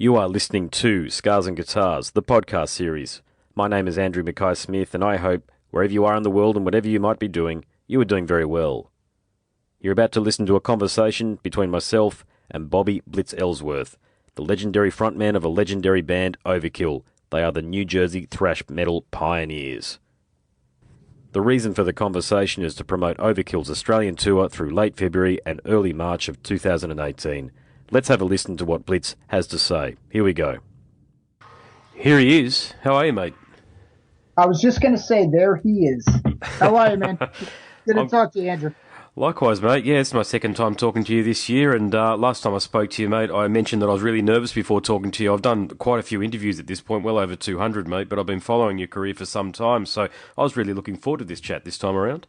You are listening to Scars and Guitars, the podcast series. My name is Andrew Mackay-Smith, and I hope, wherever you are in the world and whatever you might be doing, you are doing very well. You're about to listen to a conversation between myself and Bobby Blitz Ellsworth, the legendary frontman of a legendary band, Overkill. They are the New Jersey thrash metal pioneers. The reason for the conversation is to promote Overkill's Australian tour through late February and early March of 2018. Let's have a listen to what Blitz has to say. Here we go. Here he is. How are you, mate? I was just going to say, there he is. How are you, man? Good to talk to you, Andrew. Likewise, mate. Yeah, it's my second time talking to you this year, and last time I spoke to you, mate, I mentioned that I was really nervous before talking to you. I've done quite a few interviews at this point, well over 200, mate, but I've been following your career for some time, so I was really looking forward to this chat this time around.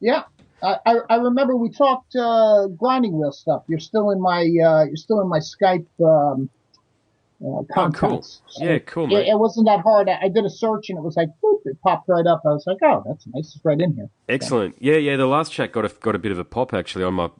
Yeah. I remember we talked grinding wheel stuff. You're still in my Skype contacts. Oh, cool. Yeah, cool, mate. It wasn't that hard. I did a search and it was like, boop, it popped right up. I was like, oh, that's nice. It's right in here. Excellent. Yeah. The last chat got a bit of a pop actually on my.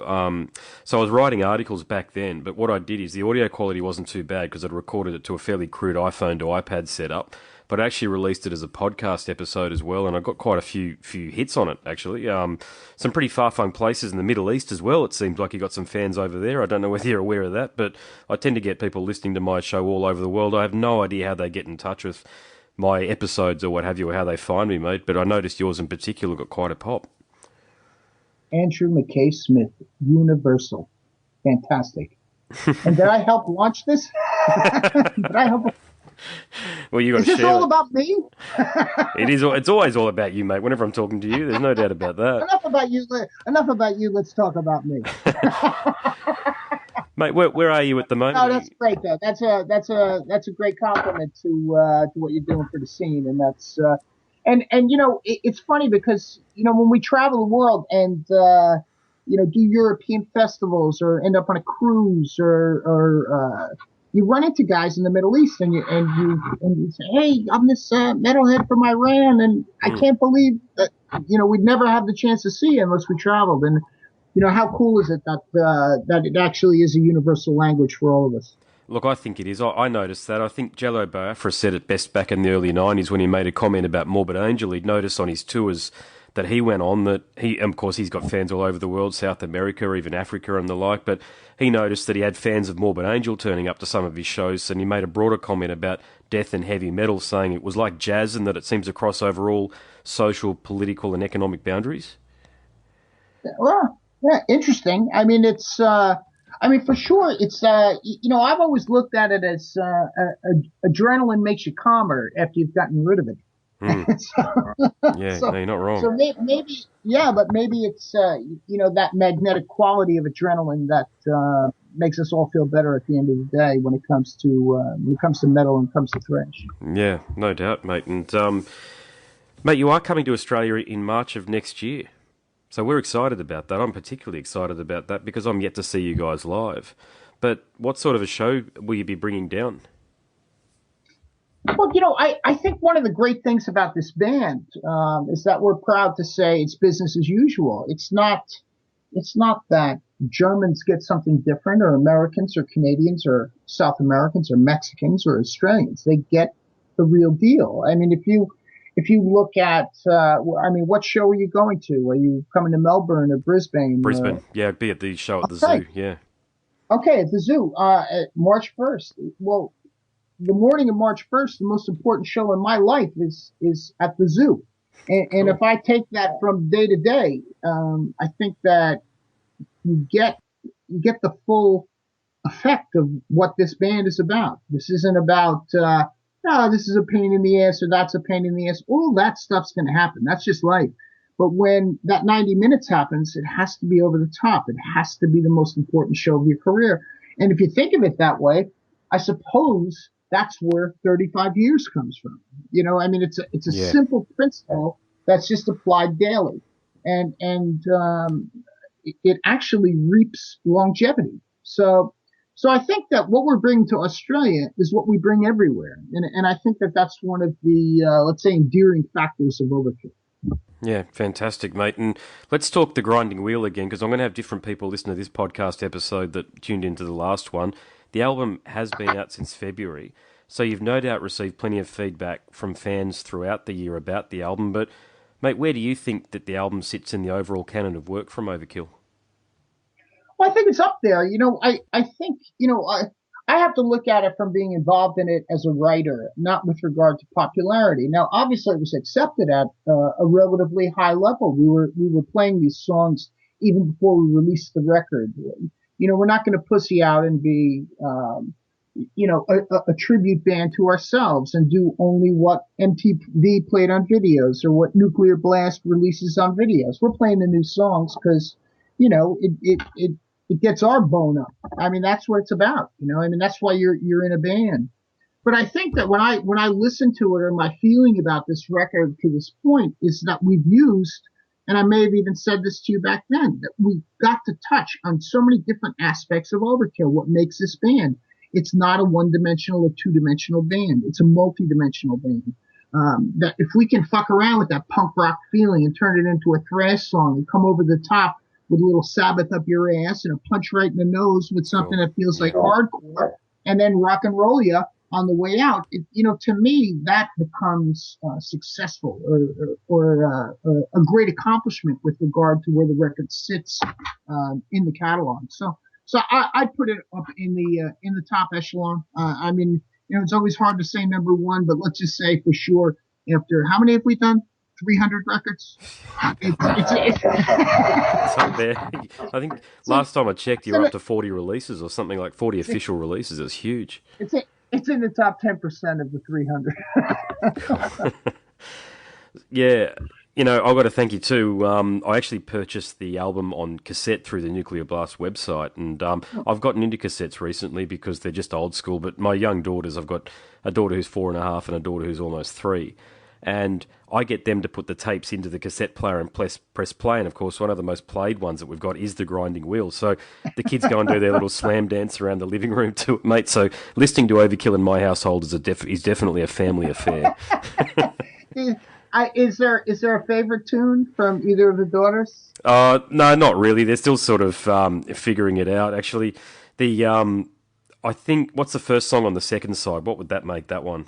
So I was writing articles back then, but what I did is the audio quality wasn't too bad because I'd recorded it to a fairly crude iPhone to iPad setup. But I actually released it as a podcast episode as well, and I got quite a few hits on it, actually. Some pretty far-flung places in the Middle East as well. It seems like you got some fans over there. I don't know whether you're aware of that, but I tend to get people listening to my show all over the world. I have no idea how they get in touch with my episodes or what have you, or how they find me, mate, but I noticed yours in particular got quite a pop. Andrew Mackay-Smith, Universal. Fantastic. And did I help launch this? Did I help... Well, you got to share. Is this all about me? It is. It's always all about you, mate. Whenever I'm talking to you, there's no doubt about that. Enough about you. Let's talk about me. Mate, where are you at the moment? Oh, that's great, though. That's a great compliment to what you're doing for the scene, and that's and you know it's funny because you know when we travel the world and you know do European festivals or end up on a cruise or you run into guys in the Middle East and you say, hey, I'm this metalhead from Iran, and I can't believe that you know we'd never have the chance to see you unless we traveled. And you know how cool is it that it actually is a universal language for all of us? Look, I think it is. I noticed that. I think Jello Biafra said it best back in the early 90s when he made a comment about Morbid Angel. He'd noticed on his tours that he went on that of course, he's got fans all over the world, South America, even Africa and the like, but he noticed that he had fans of Morbid Angel turning up to some of his shows, and he made a broader comment about death and heavy metal, saying it was like jazz and that it seems to cross over all social, political, and economic boundaries. Well, yeah, interesting. I mean, it's, for sure, it's, you know, I've always looked at it as adrenaline makes you calmer after you've gotten rid of it. No, you're not wrong. So maybe, yeah, but maybe it's you know that magnetic quality of adrenaline that makes us all feel better at the end of the day when it comes to metal and comes to thrash. Yeah, no doubt, mate. And mate, you are coming to Australia in March of next year, so we're excited about that. I'm particularly excited about that because I'm yet to see you guys live. But what sort of a show will you be bringing down? Well, you know, I think one of the great things about this band is that we're proud to say it's business as usual. It's not that Germans get something different, or Americans, or Canadians, or South Americans, or Mexicans, or Australians. They get the real deal. I mean, if you look at, what show are you going to? Are you coming to Melbourne or Brisbane? Brisbane, yeah, be at the show at the zoo, yeah. Okay, at the zoo, March 1st. Well, the morning of March 1st, the most important show in my life is at the zoo. And Cool. If I take that from day to day, I think that you get the full effect of what this band is about. This isn't about, this is a pain in the ass or that's a pain in the ass. All that stuff's going to happen. That's just life. But when that 90 minutes happens, it has to be over the top. It has to be the most important show of your career. And if you think of it that way, I suppose that's where 35 years comes from. You know, I mean, it's a simple principle that's just applied daily. And it actually reaps longevity. So I think that what we're bringing to Australia is what we bring everywhere. And I think that that's one of the, let's say, endearing factors of Overkill. Yeah, fantastic, mate. And let's talk the grinding wheel again, because I'm going to have different people listen to this podcast episode that tuned into the last one. The album has been out since February, so you've no doubt received plenty of feedback from fans throughout the year about the album. But, mate, where do you think that the album sits in the overall canon of work from Overkill? Well, I think it's up there. I think, I have to look at it from being involved in it as a writer, not with regard to popularity. Now, obviously, it was accepted at a relatively high level. We were playing these songs even before we released the record. We're not going to pussy out and be, a tribute band to ourselves and do only what MTV played on videos or what Nuclear Blast releases on videos. We're playing the new songs because, it gets our bone up. I mean, that's what it's about. That's why you're in a band. But I think that when I listen to it, or my feeling about this record to this point is that we've used, and I may have even said this to you back then, that we got to touch on so many different aspects of Overkill, what makes this band. It's not a one-dimensional or two-dimensional band. It's a multi-dimensional band. That if we can fuck around with that punk rock feeling and turn it into a thrash song and come over the top with a little Sabbath up your ass and a punch right in the nose with something that feels like hardcore, and then rock and roll you on the way out, to me, that becomes successful or a great accomplishment with regard to where the record sits in the catalog. So I'd put it up in the top echelon. It's always hard to say number one, but let's just say for sure, after how many have we done? 300 records. It's up there. I think last time I checked, you were up to 40 releases or something, like 40 official releases. It's huge. It's in the top 10% of the 300. Yeah. I've got to thank you too. I actually purchased the album on cassette through the Nuclear Blast website, and I've gotten into cassettes recently because they're just old school. But my young daughters, I've got a daughter who's 4.5 and a daughter who's almost 3. And I get them to put the tapes into the cassette player and press play. And, of course, one of the most played ones that we've got is the grinding wheel. So the kids go and do their little slam dance around the living room to it, mate. So listening to Overkill in my household is definitely a family affair. Is there a favorite tune from either of the daughters? No, not really. They're still sort of figuring it out. Actually, I think, what's the first song on the second side? What would that make, that one?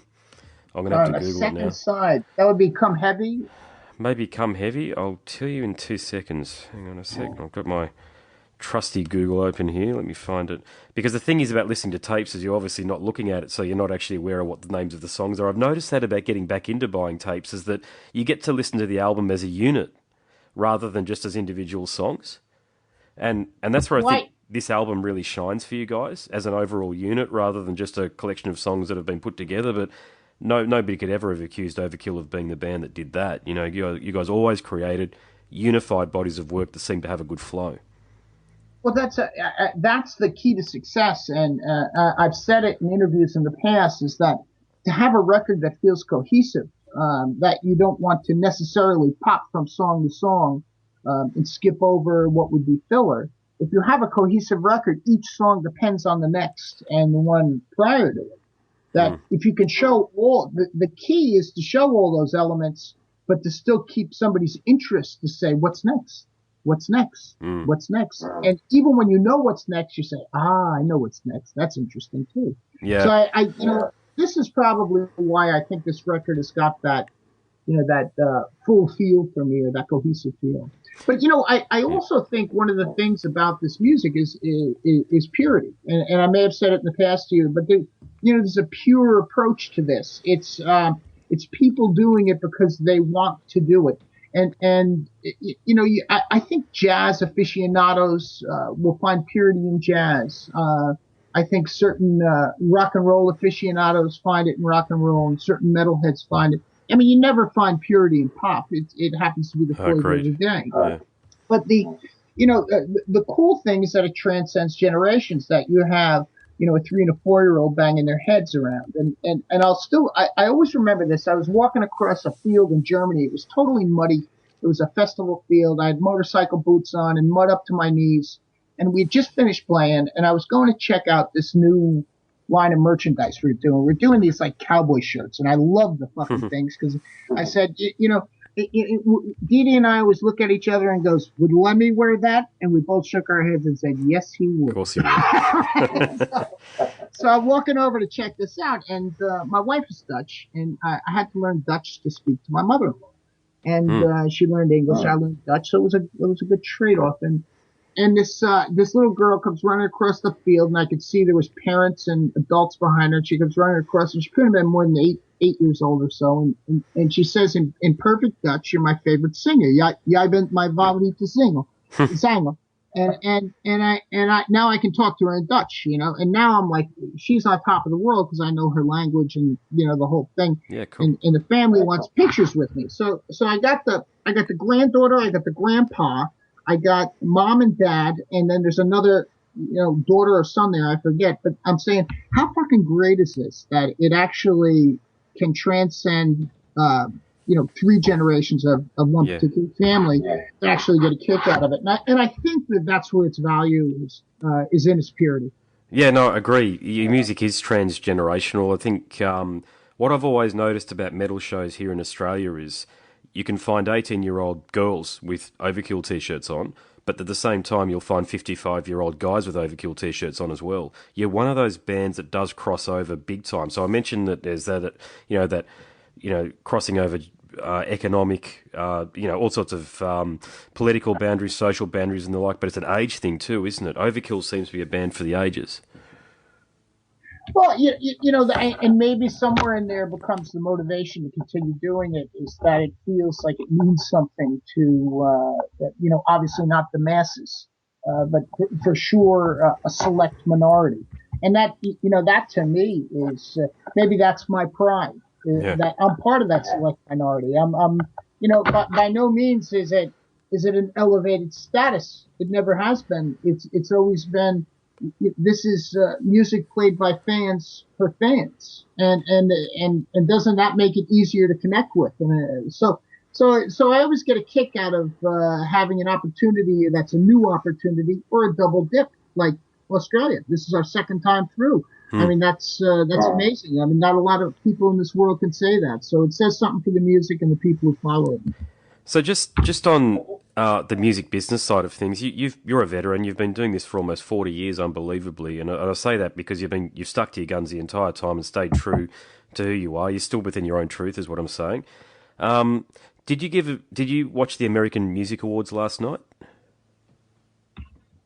I'm going to have to Google it now. Second side. That would be Come Heavy. Maybe Come Heavy. I'll tell you in 2 seconds. Hang on a second. I've got my trusty Google open here. Let me find it. Because the thing is about listening to tapes is you're obviously not looking at it, so you're not actually aware of what the names of the songs are. I've noticed that about getting back into buying tapes is that you get to listen to the album as a unit rather than just as individual songs. And that's where I think this album really shines for you guys, as an overall unit rather than just a collection of songs that have been put together. But nobody could ever have accused Overkill of being the band that did that. You guys always created unified bodies of work that seem to have a good flow. Well, that's the key to success, and I've said it in interviews in the past, is that to have a record that feels cohesive, that you don't want to necessarily pop from song to song and skip over what would be filler. If you have a cohesive record, each song depends on the next and the one prior to it. That if you can show the key is to show all those elements, but to still keep somebody's interest to say, what's next? What's next? What's next? And even when you know what's next, you say, I know what's next. That's interesting too. Yeah. So I this is probably why I think this record has got that, that full feel for me, or that cohesive feel. But, I also think one of the things about this music is purity. And I may have said it in the past to you, but there's a pure approach to this. It's people doing it because they want to do it. And I think jazz aficionados will find purity in jazz. I think certain rock and roll aficionados find it in rock and roll, and certain metalheads find it. I mean, you never find purity in pop. It happens to be the flavor of the day. Yeah. But the cool thing is that it transcends generations. That you have a 3 and a 4-year-old banging their heads around. And I always remember this. I was walking across a field in Germany. It was totally muddy. It was a festival field. I had motorcycle boots on and mud up to my knees. And we had just finished playing, and I was going to check out this new line of merchandise we were doing. We're doing these like cowboy shirts, and I love the fucking things because I said, Didi and I always look at each other and goes, would Lemmy wear that? And we both shook our heads and said, yes, he would. Of course he would. So I'm walking over to check this out, and my wife is Dutch, and I had to learn Dutch to speak to my mother-in-law. And she learned English, I learned Dutch, so it was a good trade-off. And this little girl comes running across the field, and I could see there was parents and adults behind her. And she comes running across, and she couldn't have been more than eight years old or so. And she says in perfect Dutch, "You're my favorite singer. Jij bent mijn favoriete zanger." And I now I can talk to her in Dutch, and now I'm like, she's on top of the world because I know her language and, the whole thing. Yeah, cool. And the family wants pictures with me. So I got the granddaughter, I got the grandpa, I got mom and dad, and then there's another, daughter or son there, I forget. But I'm saying, how fucking great is this that it actually can transcend, 3 generations of one particular family to actually get a kick out of it. And I think that's where its value is in its purity. Yeah, no, I agree. Your music is transgenerational. I think what I've always noticed about metal shows here in Australia is you can find 18-year-old girls with Overkill T-shirts on, but at the same time you'll find 55-year-old guys with Overkill T-shirts on as well. You're one of those bands that does cross over big time. So I mentioned that there's that crossing over economic, all sorts of political boundaries, social boundaries and the like, but it's an age thing too, isn't it? Overkill seems to be a band for the ages. Well, and maybe somewhere in there becomes the motivation to continue doing it is that it feels like it means something to, obviously not the masses, but for sure a select minority. And that, that to me is, maybe that's my pride. That I'm part of that select minority. By no means is it an elevated status. It never has been. It's always been. This is music played by fans for fans, and doesn't that make it easier to connect with? And so I always get a kick out of having an opportunity that's a new opportunity or a double dip like Australia. This is our second time through. I mean, that's amazing. I mean, not a lot of people in this world can say that. So it says something for the music and the people who follow it. So just on the music business side of things, you're a veteran. You've been doing this for almost 40 years, unbelievably. And I say that because you've stuck to your guns the entire time and stayed true to who you are. You're still within your own truth, is what I'm saying. Did you watch the American Music Awards last night?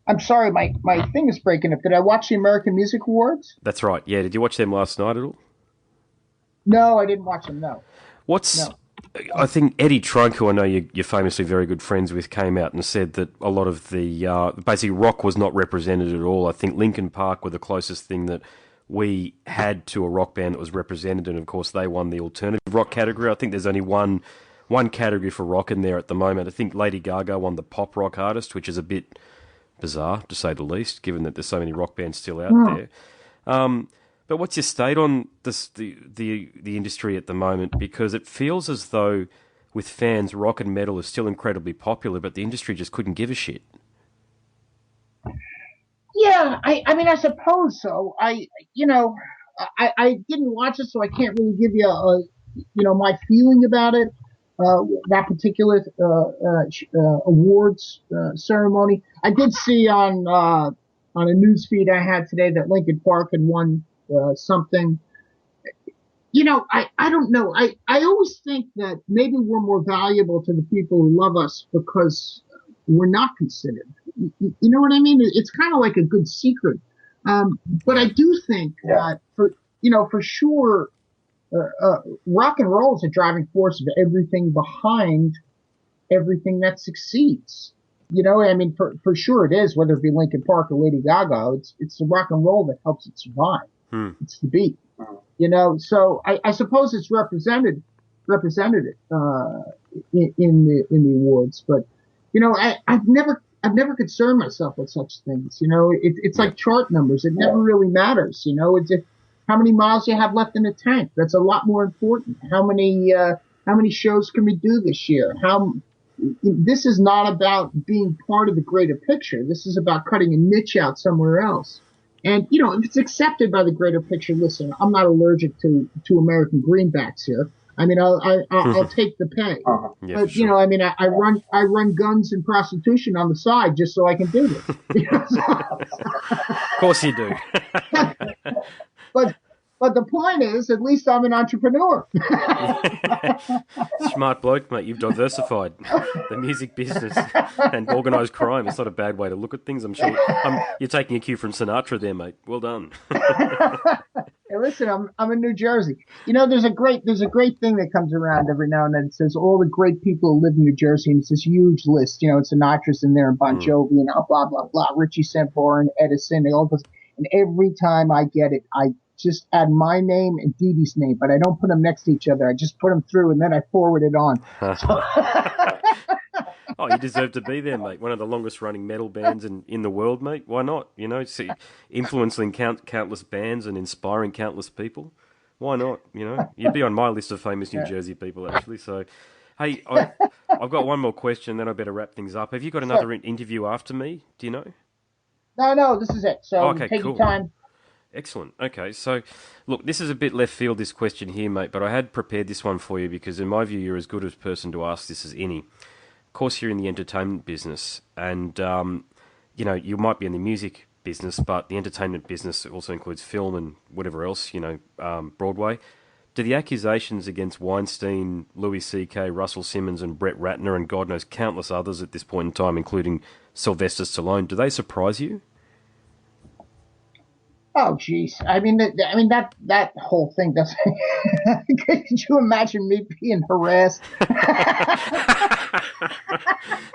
I'm sorry, my thing is breaking up. Did I watch the American Music Awards? That's right. Yeah. Did you watch them last night at all? No, I didn't watch them. No. I think Eddie Trunk, who I know you're famously very good friends with, came out and said that a lot of the basically rock was not represented at all. I think Linkin Park were the closest thing that we had to a rock band that was represented, and of course they won the alternative rock category. I think there's only one category for rock in there at the moment. I think Lady Gaga won the pop rock artist, which is a bit bizarre, to say the least, given that there's so many rock bands still out there. But what's your state on the industry at the moment? Because it feels as though with fans, rock and metal is still incredibly popular, but the industry just couldn't give a shit. Yeah, I mean, I suppose so. I didn't watch it, so I can't really give you my feeling about it. That particular awards ceremony. I did see on a news feed I had today that Linkin Park had won something. I don't know. I always think that maybe we're more valuable to the people who love us because we're not considered. You know what I mean? It's kind of like a good secret. But I do think that for sure, rock and roll is a driving force of everything behind everything that succeeds. I mean, for sure it is, whether it be Linkin Park or Lady Gaga, it's the rock and roll that helps it survive. It's the beat, so I suppose it's represented it, in the awards, but, I've never concerned myself with such things. It's like chart numbers. It never really matters. It's how many miles you have left in the tank. That's a lot more important. How many shows can we do this year? This is not about being part of the greater picture. This is about cutting a niche out somewhere else. And, if it's accepted by the greater picture, listen, I'm not allergic to American greenbacks here. I mean, I'll take the pay. Yeah, but, sure. I mean, I run guns and prostitution on the side just so I can do this. Of course you do. but the point is, at least I'm an entrepreneur. Smart bloke, mate. You've diversified the music business and organised crime. It's not a bad way to look at things. I'm sure you're taking a cue from Sinatra there, mate. Well done. Hey, listen, I'm in New Jersey. There's a great thing that comes around every now and then. It says all the great people who live in New Jersey, and it's this huge list. It's Sinatra's in there, and Bon Jovi, and blah blah blah, Richie Sambora, Edison, and all those. And every time I get it, I just add my name and Dee Dee's name, but I don't put them next to each other. I just put them through, and then I forward it on. Oh, you deserve to be there, mate. One of the longest-running metal bands in the world, mate. Why not? Influencing countless bands and inspiring countless people. Why not? You'd be on my list of famous New Jersey people, actually. So, hey, I've got one more question, then I better wrap things up. Have you got another interview after me? Do you know? No, this is it. So okay, take cool. your time. Excellent. Okay, so look, this is a bit left field, this question here, mate, but I had prepared this one for you because in my view you're as good a person to ask this as any. Of course, you're in the entertainment business and, you might be in the music business, but the entertainment business also includes film and whatever else, Broadway. Do the accusations against Weinstein, Louis C.K., Russell Simmons and Brett Ratner and God knows countless others at this point in time, including Sylvester Stallone, do they surprise you? Oh, geez. I mean, that whole thing doesn't. Could you imagine me being harassed?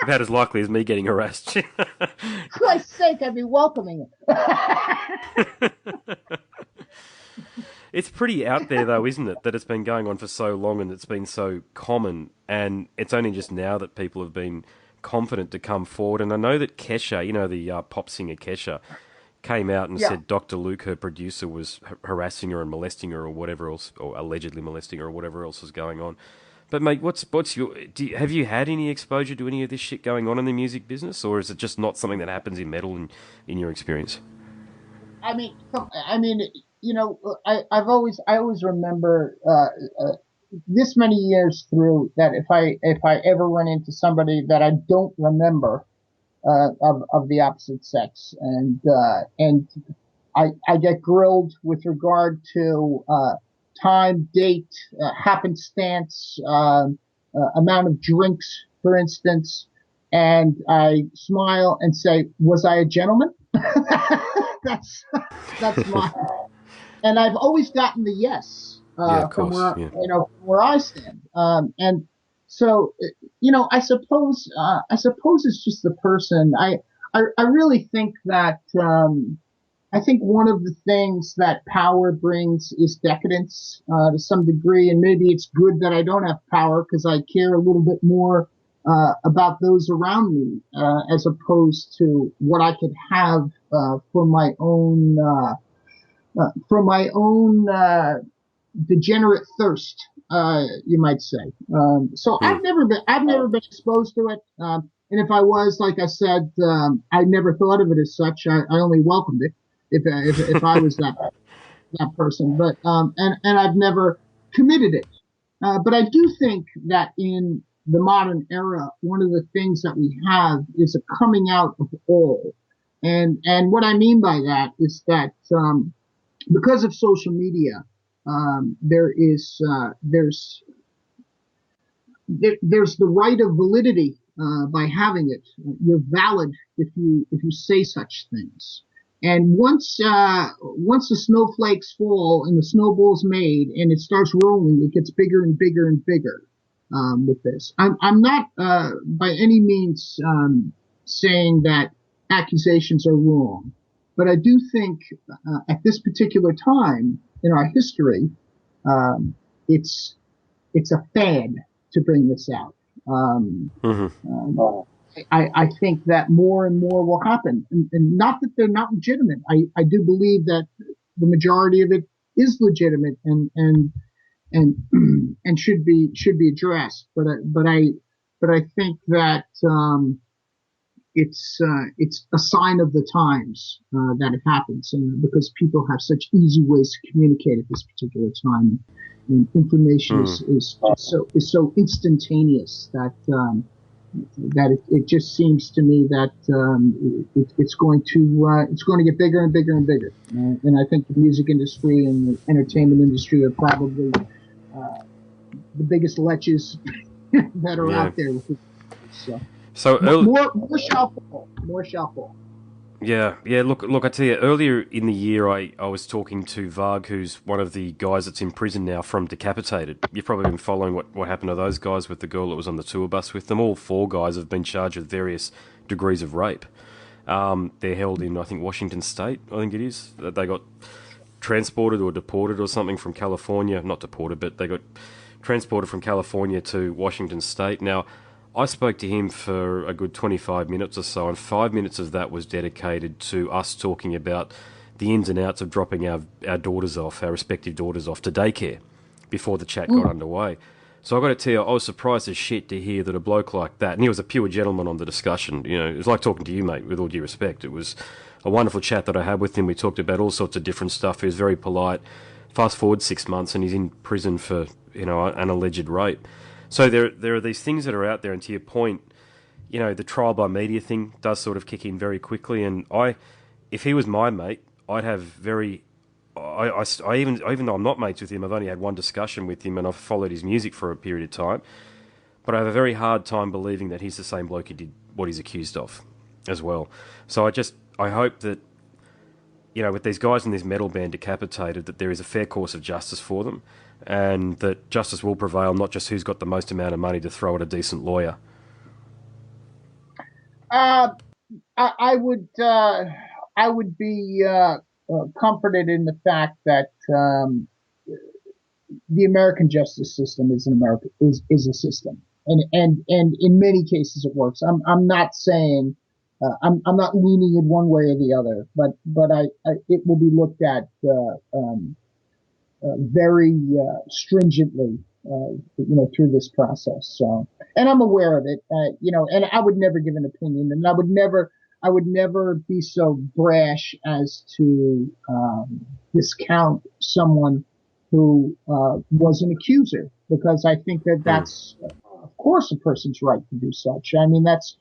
About as likely as me getting harassed. For Christ's sake, I'd be welcoming it. It's pretty out there, though, isn't it? That it's been going on for so long and it's been so common, and it's only just now that people have been confident to come forward. And I know that Kesha, the pop singer Kesha, came out and said Dr. Luke, her producer, was harassing her and molesting her or whatever else, or allegedly molesting her or whatever else was going on. But mate, have you had any exposure to any of this shit going on in the music business, or is it just not something that happens in metal in your experience? I always remember this many years through that if I ever run into somebody that I don't remember of the opposite sex, and I get grilled with regard to time, date, happenstance, amount of drinks, for instance, and I smile and say, "Was I a gentleman?" That's my, and I've always gotten the yes from where I stand, and so I suppose it's just the person. I really think that I think one of the things that power brings is decadence to some degree, and maybe it's good that I don't have power because I care a little bit more about those around me as opposed to what I could have for my own degenerate thirst, you might say. So I've never been exposed to it, and if I was, like I said, I never thought of it as such. I only welcomed it if I was that person, but and I've never committed it. But I do think that in the modern era, one of the things that we have is a coming out of all. And what I mean by that is that because of social media, there's the right of validity by having it. You're valid if you say such things. And once the snowflakes fall and the snowball's made and it starts rolling, it gets bigger and bigger and bigger. With this, I'm not by any means saying that accusations are wrong, but I do think at this particular time in our history, it's a fad to bring this out. I think that more and more will happen, and not that they're not legitimate. I do believe that the majority of it is legitimate and should be addressed. But I think that it's a sign of the times that it happens, and because people have such easy ways to communicate at this particular time, and information is so instantaneous that that it just seems to me that it's going to get bigger and bigger and bigger. And I think the music industry and the entertainment industry are probably the biggest leches that are Yeah. out there. So So more shall fall. More shall fall. yeah, yeah. Look. I tell you, earlier in the year, I was talking to Varg, who's one of the guys that's in prison now from Decapitated. You've probably been following what happened to those guys with the girl that was on the tour bus with them. All four guys have been charged with various degrees of rape. They're held in, I think, Washington State. I think it is. They got transported or deported or something from California. Not deported, but they got transported from California to Washington State. Now, I spoke to him for a good 25 minutes or so, and 5 minutes of that was dedicated to us talking about the ins and outs of dropping our daughters off, our respective daughters off to daycare before the chat got underway. So I've got to tell you, I was surprised as shit to hear that a bloke like that, and he was a pure gentleman on the discussion, it was like talking to you, mate, with all due respect. It was a wonderful chat that I had with him. We talked about all sorts of different stuff. He was very polite. Fast forward 6 months, and he's in prison for, an alleged rape. So there are these things that are out there, and to your point, the trial by media thing does sort of kick in very quickly. And if he was my mate, I'd have even though I'm not mates with him, I've only had one discussion with him, and I've followed his music for a period of time. But I have a very hard time believing that he's the same bloke who did what he's accused of, as well. So I hope that, with these guys in this metal band Decapitated, that there is a fair course of justice for them, and that justice will prevail, not just who's got the most amount of money to throw at a decent lawyer. I would be comforted in the fact that the American justice system is a system, and in many cases it works. I'm not saying I'm not leaning in one way or the other, but it will be looked at very stringently, through this process. So, and I'm aware of it, and I would never give an opinion, and I would never be so brash as to discount someone who was an accuser, because I think that that's, of course, a person's right to do such. That's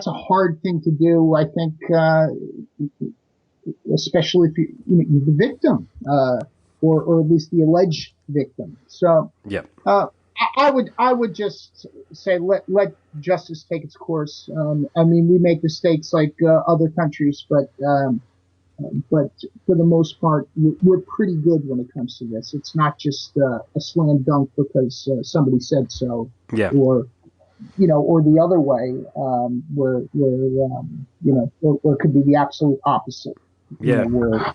a hard thing to do. I think, especially if you're the victim, or at least the alleged victim. So, yeah. I would just say let justice take its course. We make mistakes like other countries, but for the most part, we're pretty good when it comes to this. It's not just a slam dunk because somebody said so, yeah, or the other way, where it could be the absolute opposite. Yeah, we're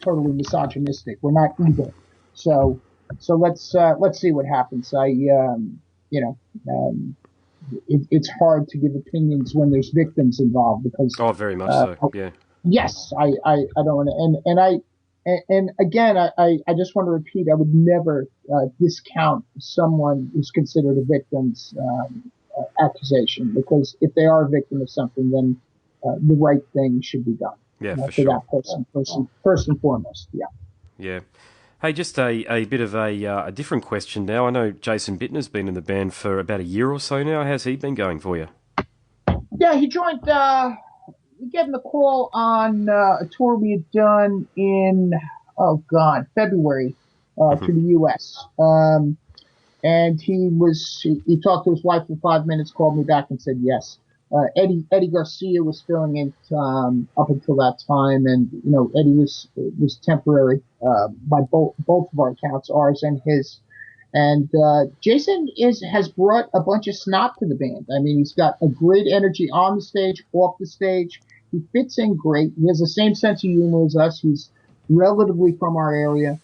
totally misogynistic. We're not either. So let's see what happens. It's hard to give opinions when there's victims involved, because very much so. Yeah. Yes, I don't want to, and again, I just want to repeat, I would never discount someone who's considered a victim's accusation, because if they are a victim of something, then the right thing should be done. Yeah, for sure. That person, first and foremost. Yeah. Yeah. Hey, just a bit of a different question now. I know Jason Bittner's been in the band for about a year or so now. How's he been going for you? Yeah, he joined. We gave him a call on a tour we had done in February to the U.S. And he talked to his wife for 5 minutes, called me back and said yes. Eddie Garcia was filling in up until that time, and Eddie was temporary by both of our accounts, ours and his. And Jason has brought a bunch of snot to the band. He's got a great energy on the stage, off the stage. He fits in great. He has the same sense of humor as us. He's relatively from our area.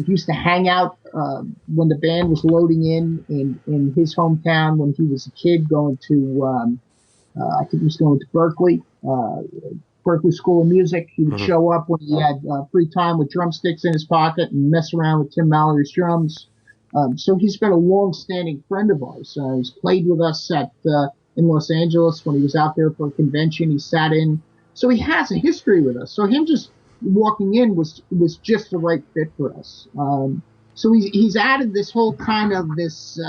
He used to hang out when the band was loading in his hometown when he was a kid, going to I think he was going to Berkeley School of Music. He would show up when he had free time with drumsticks in his pocket and mess around with Tim Mallory's drums. So he's been a long-standing friend of ours. He's played with us in Los Angeles when he was out there for a convention. He sat in. So he has a history with us. So him just walking in was just the right fit for us. So he's added this whole kind of this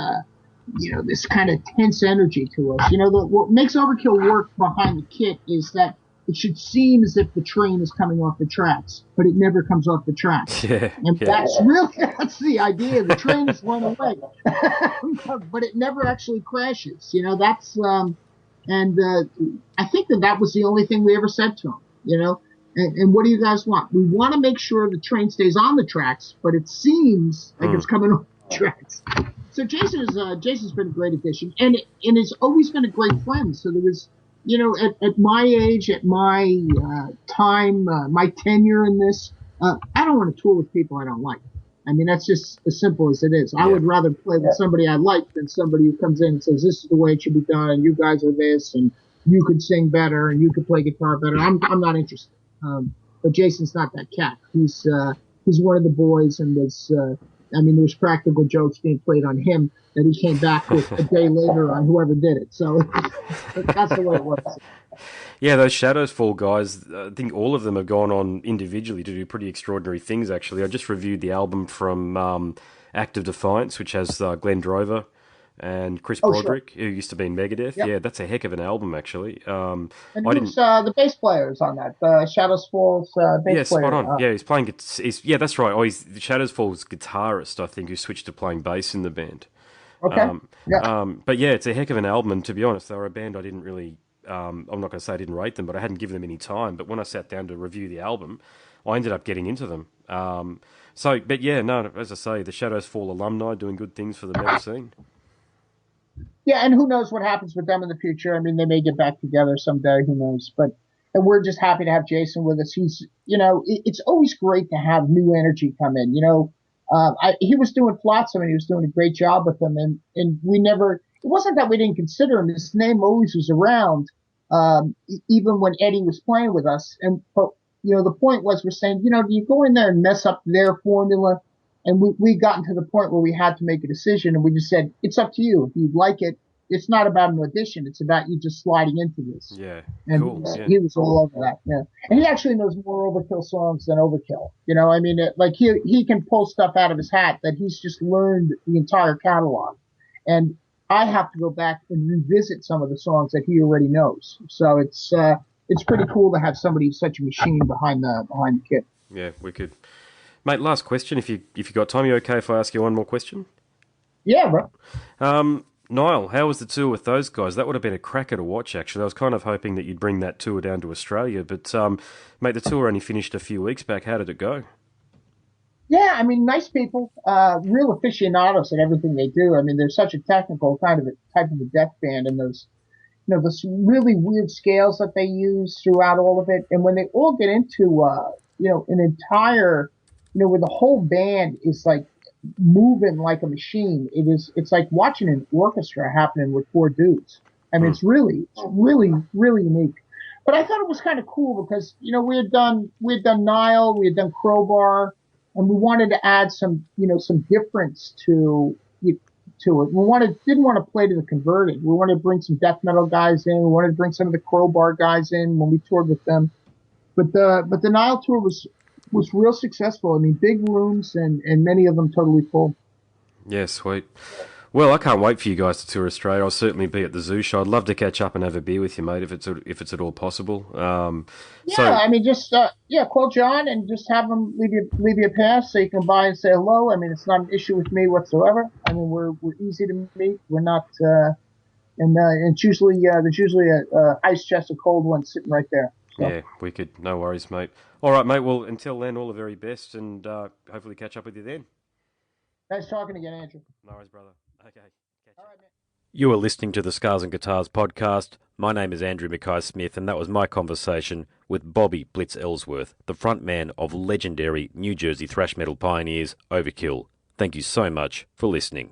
kind of tense energy to us. What makes Overkill work behind the kit is that it should seem as if the train is coming off the tracks, but it never comes off the tracks. Yeah, And yeah. that's the idea. The train is run away, but it never actually crashes. I think that was the only thing we ever said to him. And what do you guys want? We want to make sure the train stays on the tracks, but it seems like it's coming off the tracks. So Jason's been a great addition, and has always been a great friend. So there was, at my age, at my time, my tenure in this, I don't want to tour with people I don't like. I mean, that's just as simple as it is. I would rather play with somebody I like than somebody who comes in and says, this is the way it should be done, and you guys are this, and you could sing better, and you could play guitar better. I'm not interested. But Jason's not that cat. He's one of the boys, and there was practical jokes being played on him that he came back with a day later on whoever did it. So that's the way it works. Yeah, those Shadows Fall guys, I think all of them have gone on individually to do pretty extraordinary things, actually. I just reviewed the album from Act of Defiance, which has Glenn Drover and Chris Broderick, who used to be in Megadeth. Yep. Yeah, that's a heck of an album, actually. And who's the bass players on that? Shadows Fall's bass player. Yeah, spot on. Yeah, he's playing... yeah, that's right. Oh, he's the Shadows Fall's guitarist, I think, who switched to playing bass in the band. Okay. But yeah, it's a heck of an album, and to be honest, they were a band I didn't really... I'm not going to say I didn't rate them, but I hadn't given them any time. But when I sat down to review the album, I ended up getting into them. But yeah, no, as I say, the Shadows Fall alumni doing good things for the metal scene. Yeah, and who knows what happens with them in the future. I mean, they may get back together someday, who knows. And we're just happy to have Jason with us. He's, it's always great to have new energy come in. He was doing Flotsam, and he was doing a great job with them. And we never, it wasn't that we didn't consider him. His name always was around, even when Eddie was playing with us. But the point was, we're saying, do you go in there and mess up their formula? And we gotten to the point where we had to make a decision, and we just said, it's up to you. If you'd like it, it's not about an audition. It's about you just sliding into this. Yeah, and cool. He was all over that. Yeah, and he actually knows more Overkill songs than Overkill. I mean, he can pull stuff out of his hat that he's just learned the entire catalog, and I have to go back and revisit some of the songs that he already knows. So it's pretty cool to have somebody who's such a machine behind the kit. Yeah, wicked. Mate, last question. If you got time, you okay if I ask you one more question? Yeah, bro. Niall, how was the tour with those guys? That would have been a cracker to watch, actually. I was kind of hoping that you'd bring that tour down to Australia, but mate, the tour only finished a few weeks back. How did it go? Yeah, I mean, nice people, real aficionados at everything they do. I mean, they're such a technical type of a death band, and those really weird scales that they use throughout all of it. And when they all get into, an entire, where the whole band is like moving like a machine, it's like watching an orchestra happening with four dudes. I mean, it's really, really unique. But I thought it was kind of cool because, we had done Nile, we had done Crowbar, and we wanted to add some difference to it. We didn't want to play to the converted. We wanted to bring some death metal guys in. We wanted to bring some of the Crowbar guys in when we toured with them. But the Nile tour was real successful. I mean, big rooms and many of them totally full. Yeah, sweet. Well, I can't wait for you guys to tour Australia. I'll certainly be at the Zoo Show. I'd love to catch up and have a beer with you, mate, if it's at all possible. I mean, just call John and just have him leave you a pass so you can by and say hello. I mean, it's not an issue with me whatsoever. I mean, we're easy to meet. We're not, and it's usually there's usually a ice chest of cold ones sitting right there. So. Yeah, wicked. No worries, mate. All right, mate. Well, until then, all the very best, and hopefully catch up with you then. Nice talking again, Andrew. No worries, brother. Okay. All right, man. You are listening to the Scars and Guitars podcast. My name is Andrew Mackay-Smith, and that was my conversation with Bobby Blitz Ellsworth, the frontman of legendary New Jersey thrash metal pioneers Overkill. Thank you so much for listening.